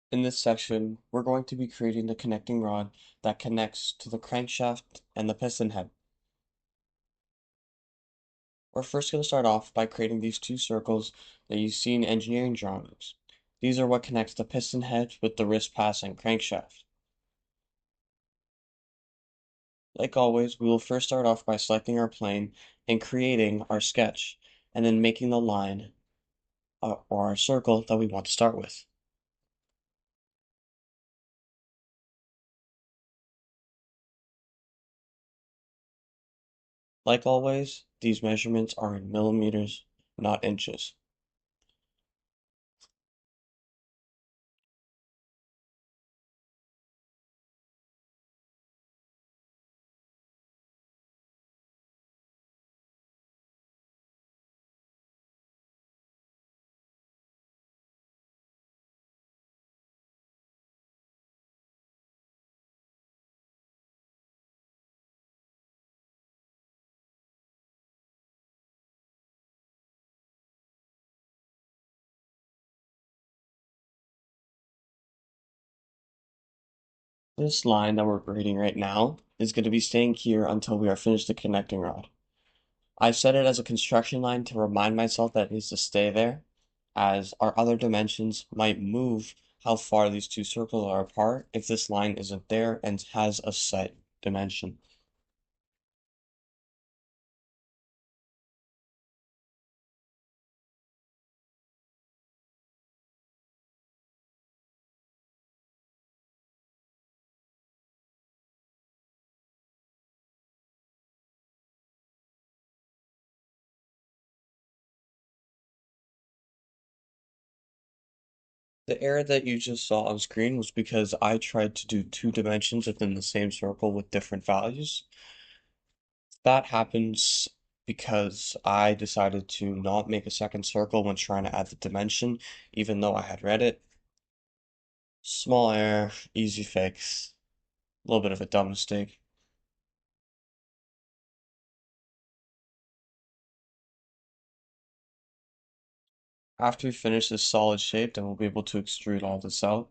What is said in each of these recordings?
In this section, we're going to be creating the connecting rod that connects to the crankshaft and the piston head. We're first going to start off by creating these two circles that you see in engineering drawings. These are what connects the piston head with the wrist passing crankshaft. Like always, we will first start off by selecting our plane and creating our sketch, and then making the line or our circle that we want to start with. Like always, these measurements are in millimeters, not inches. This line that we're creating right now is going to be staying here until we are finished the connecting rod. I set it as a construction line to remind myself that it needs to stay there, as our other dimensions might move how far these two circles are apart if this line isn't there and has a set dimension. The error that you just saw on screen was because I tried to do two dimensions within the same circle with different values. That happens because I decided to not make a second circle when trying to add the dimension, even though I had read it. Small error, easy fix, a little bit of a dumb mistake. After we finish this solid shape, then we'll be able to extrude all this out.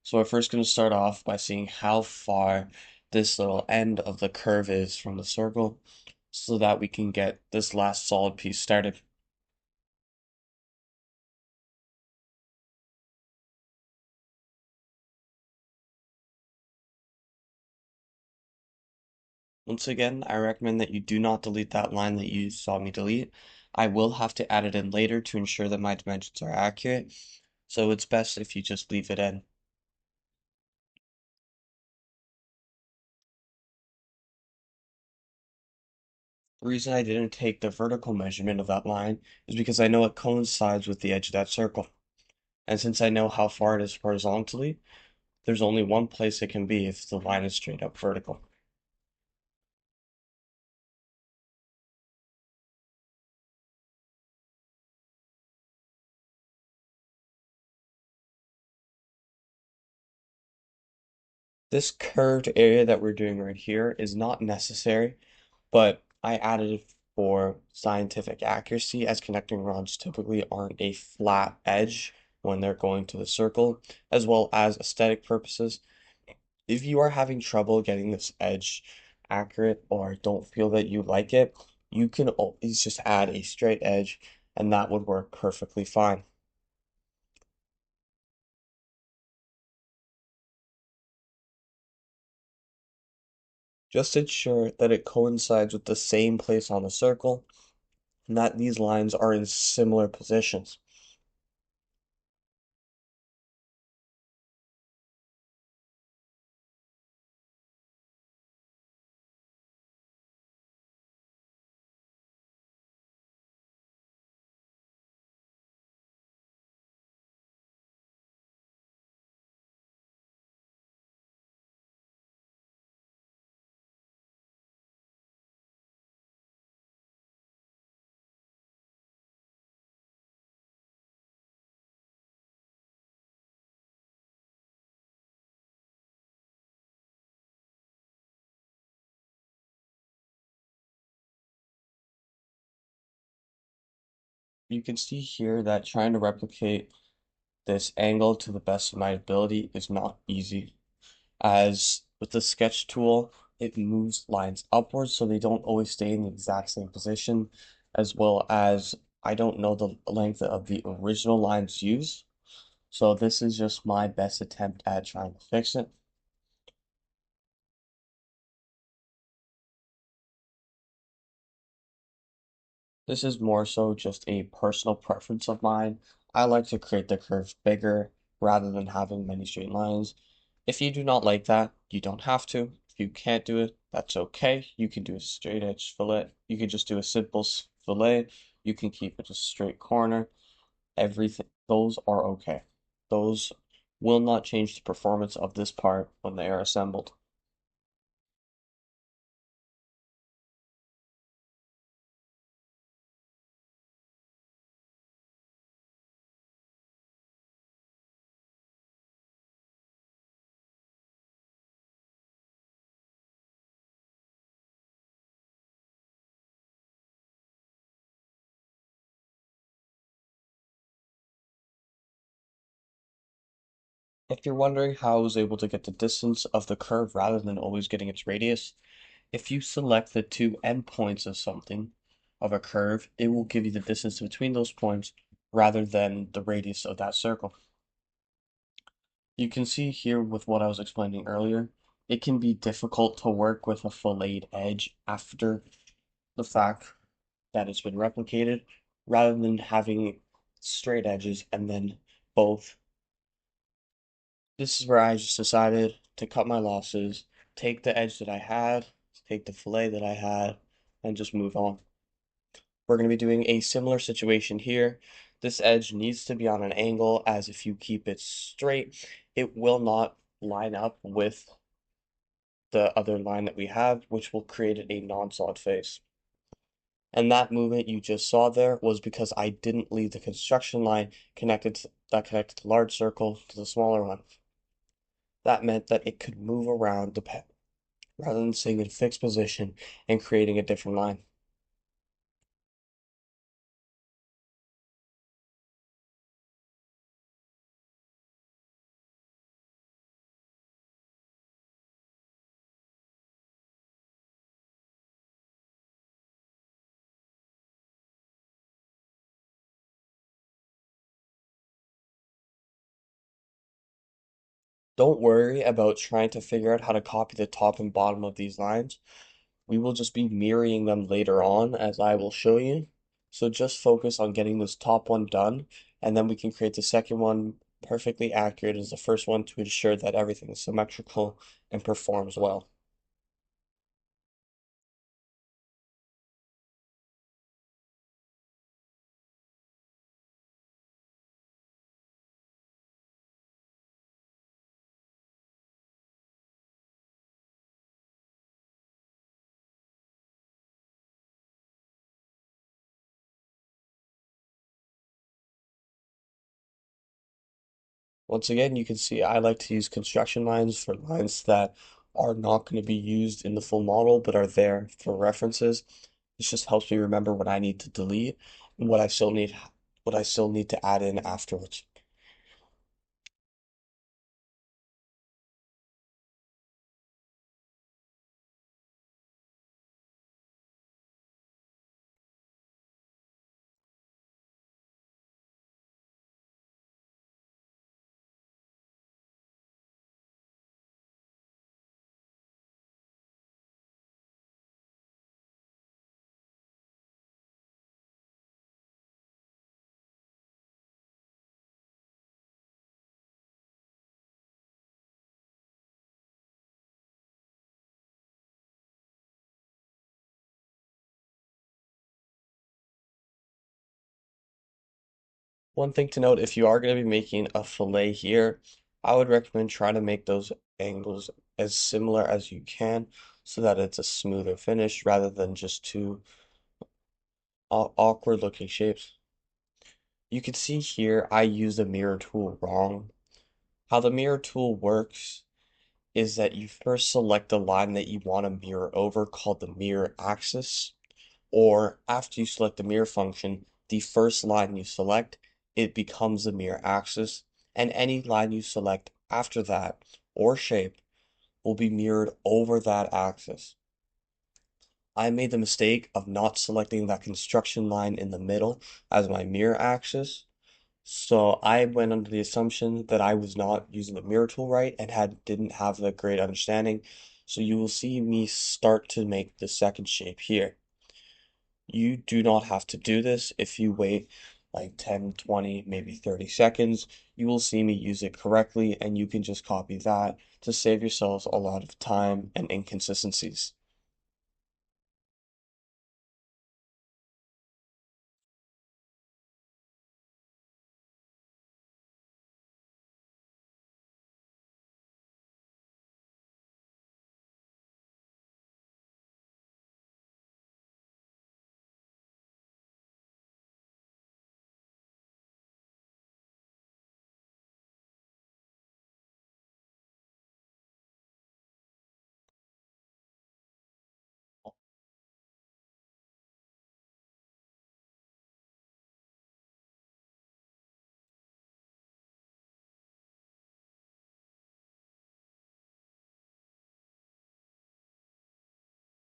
So we're first going to start off by seeing how far this little end of the curve is from the circle so that we can get this last solid piece started. Once again, I recommend that you do not delete that line that you saw me delete. I will have to add it in later to ensure that my dimensions are accurate, so it's best if you just leave it in. The reason I didn't take the vertical measurement of that line is because I know it coincides with the edge of that circle. And since I know how far it is horizontally, there's only one place it can be if the line is straight up vertical. This curved area that we're doing right here is not necessary, but I added it for scientific accuracy, as connecting rods typically aren't a flat edge when they're going to the circle, as well as aesthetic purposes. If you are having trouble getting this edge accurate or don't feel that you like it, you can always just add a straight edge and that would work perfectly fine. Just ensure that it coincides with the same place on the circle and that these lines are in similar positions. You can see here that trying to replicate this angle to the best of my ability is not easy, as with the sketch tool, it moves lines upwards so they don't always stay in the exact same position, as well as I don't know the length of the original lines used. So this is just my best attempt at trying to fix it. This is more so just a personal preference of mine. I like to create the curves bigger rather than having many straight lines. If you do not like that, you don't have to. If you can't do it, that's okay. You can do a straight edge fillet. You can just do a simple fillet. You can keep it a straight corner. Everything, those are okay. Those will not change the performance of this part when they are assembled. If you're wondering how I was able to get the distance of the curve rather than always getting its radius, if you select the two endpoints of something, of a curve, it will give you the distance between those points rather than the radius of that circle. You can see here with what I was explaining earlier, it can be difficult to work with a filleted edge after the fact that it's been replicated, rather than having straight edges and then both. This is where I just decided to cut my losses, take the edge that I had, take the fillet that I had, and just move on. We're going to be doing a similar situation here. This edge needs to be on an angle, as if you keep it straight, it will not line up with the other line that we have, which will create a non-solid face. And that movement you just saw there was because I didn't leave the construction line that connected the large circle to the smaller one. That meant that it could move around rather than staying in a fixed position and creating a different line. Don't worry about trying to figure out how to copy the top and bottom of these lines. We will just be mirroring them later on, as I will show you. So just focus on getting this top one done, and then we can create the second one perfectly accurate as the first one to ensure that everything is symmetrical and performs well. Once again, you can see I like to use construction lines for lines that are not going to be used in the full model but are there for references. This just helps me remember what I need to delete and what I still need to add in afterwards. One thing to note, if you are going to be making a fillet here, I would recommend trying to make those angles as similar as you can so that it's a smoother finish rather than just two awkward looking shapes. You can see here I used the mirror tool wrong. How the mirror tool works is that you first select the line that you want to mirror over, called the mirror axis, or after you select the mirror function, the first line you select, it becomes the mirror axis. and any line you select after that or shape will be mirrored over that axis. I made the mistake of not selecting that construction line in the middle as my mirror axis. So I went under the assumption that I was not using the mirror tool right and didn't have the great understanding. So you will see me start to make the second shape here. You do not have to do this. If you wait like 10, 20, maybe 30 seconds, you will see me use it correctly and you can just copy that to save yourselves a lot of time and inconsistencies.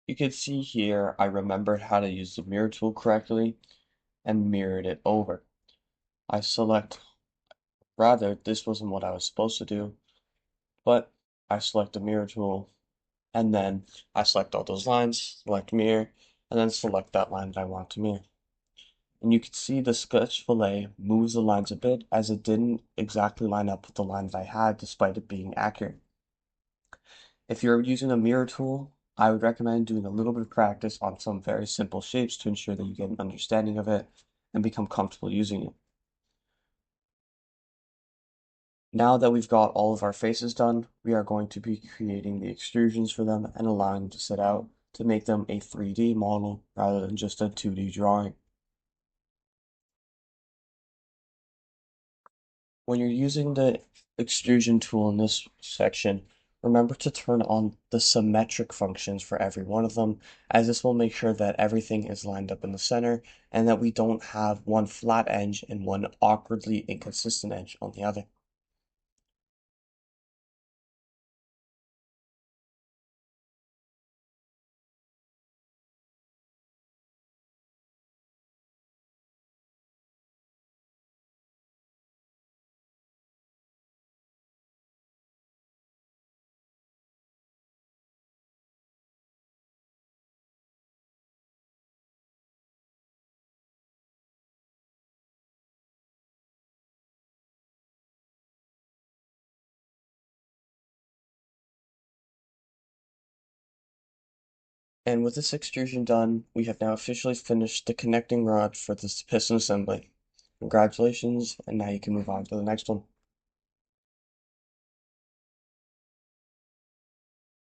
You can see here I remembered how to use the mirror tool correctly and mirrored it over. I select, rather, this wasn't what I was supposed to do, but I select the mirror tool and then I select all those lines, select mirror, and then select that line that I want to mirror. And you can see the sketch fillet moves the lines a bit as it didn't exactly line up with the line that I had despite it being accurate. If you're using a mirror tool, I would recommend doing a little bit of practice on some very simple shapes to ensure that you get an understanding of it and become comfortable using it. Now that we've got all of our faces done, we are going to be creating the extrusions for them and allowing them to set out to make them a 3D model rather than just a 2D drawing. When you're using the extrusion tool in this section, remember to turn on the symmetric functions for every one of them, as this will make sure that everything is lined up in the center and that we don't have one flat edge and one awkwardly inconsistent edge on the other. And with this extrusion done, we have now officially finished the connecting rod for this piston assembly. Congratulations, and now you can move on to the next one.